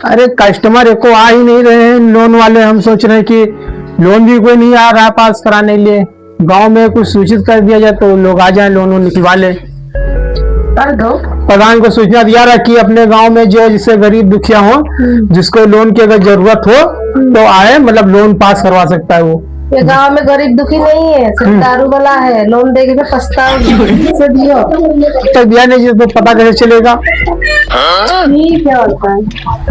अरे कस्टमर एको आ ही नहीं रहे हैं लोन वाले। हम सोच रहे हैं कि लोन भी कोई नहीं आ रहा पास कराने के लिए। गांव में कुछ सूचित कर दिया जाए तो लोग आ जाएं लोन निकलवा ले। कर दो। प्रधान को सूचना दिया रहा कि अपने गांव में जो जिससे गरीब दुखिया हो, जिसको लोन की अगर जरूरत हो तो आए, मतलब लोन पास करवा सकता है वो। ये गांव में गरीब दुखी नहीं है, सिर्फ दारू वाला है। लोन देके तो पछताओगी से दियो। तक दिया नहीं तो पता कैसे चलेगा। ठीक है होता है।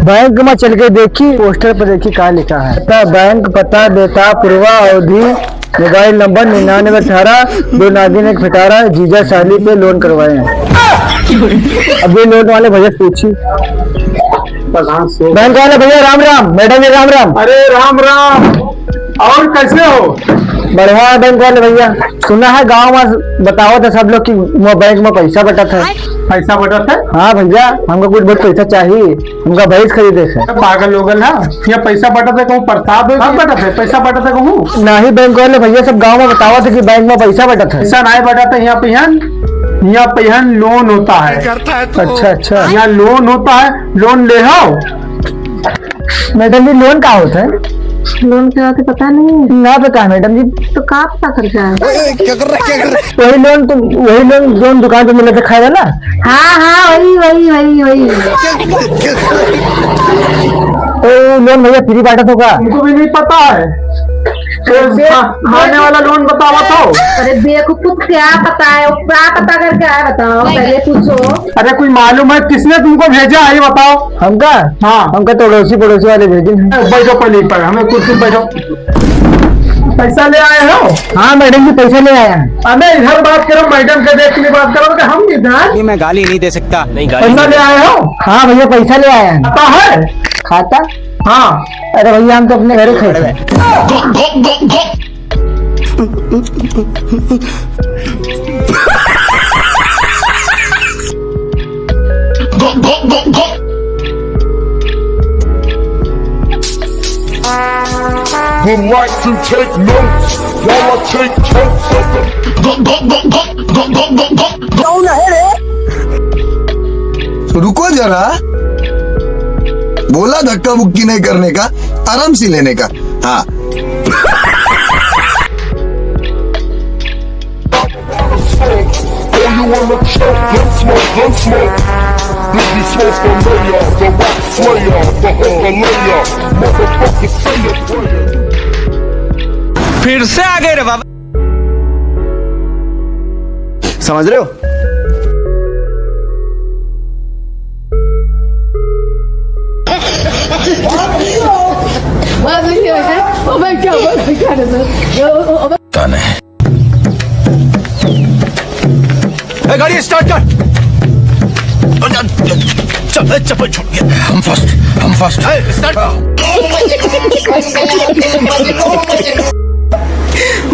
बैंक में चल के देखी, पोस्टर पर देखी क्या लिखा है। बैंक पता देता पूर्वा अवधि, मोबाइल नंबर 9918-2 जीजा साली पे लोन करवाए हैं। अभी लोन वाले भैया पूछी बैंक वाले भैया राम राम। मैडम जी राम राम। अरे राम राम, और कैसे हो? बढ़िया बैंक वाले भैया। सुना है गांव में बताओ तो सब लोग कि वो बैंक में पैसा बटत है। पैसा बटत है? हाँ भैया, हमको कुछ बहुत पैसा चाहिए, हमका भैंस खरीदे है। पागल लोगन है, यहाँ पैसा बटत है कहूँ प्रताप है, बटत है पैसा बटत है कहूँ नहीं। बैंक वाले भैया सब गांव में बताओ थे कि बैंक में पैसा बटत है। पैसा नहीं बटत है यहाँ पे। यहाँ पे लोन होता है। अच्छा अच्छा, यहाँ लोन होता है, लोन ले आओ। मैडम जी लोन क्या होता है? लोन क्या होता पता नहीं ना पता है मैडम जी। तो कहाँ पता कर जाए? वही लोन जो दुकान पे मिले थे खाए वाला। हाँ वही। तो लोन भैया फ्री बांटा तो का? उनको भी नहीं पता है। खाने वाला लोन बताओ तो। अरे बेवकूफ, क्या पता है? क्या पता करके आए बताओ, पहले पूछो। अरे कोई मालूम है किसने तुमको भेजा है ये बताओ। हमका? हाँ हमका तो पड़ोसी वाले भेजे। बैठो पहले पर, हमें कुर्सी बैठो। पैसा ले आए हो? हाँ मैडम जी पैसा ले आया है। अरे इधर बात करो, मैडम के देख के बात करो कि हम इधर। ये मैं गाली नहीं दे सकता। नहीं पैसा ले आए हो? हाँ भैया पैसा ले आया है। खाता है? खाता? हाँ। अरे भैया हम तो अपने घर खड़े हैं। Would like to take notes while I take totes of the रुको जरा, बोला धक्का मुक्की नहीं करने का, आराम से लेने का। हाँ you wanna choke, gun smoke. Biggie Smoke the mayor, the rock slayer, the hooker layer, motherfucker say it player. फिर से आ गए रे बाबा। समझ रहे हो? गाड़ी स्टार्ट कर। चप्पल छूट गया। हम फर्स्ट स्टार्ट।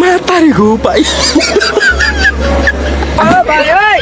मैं तारी को पाई। भाई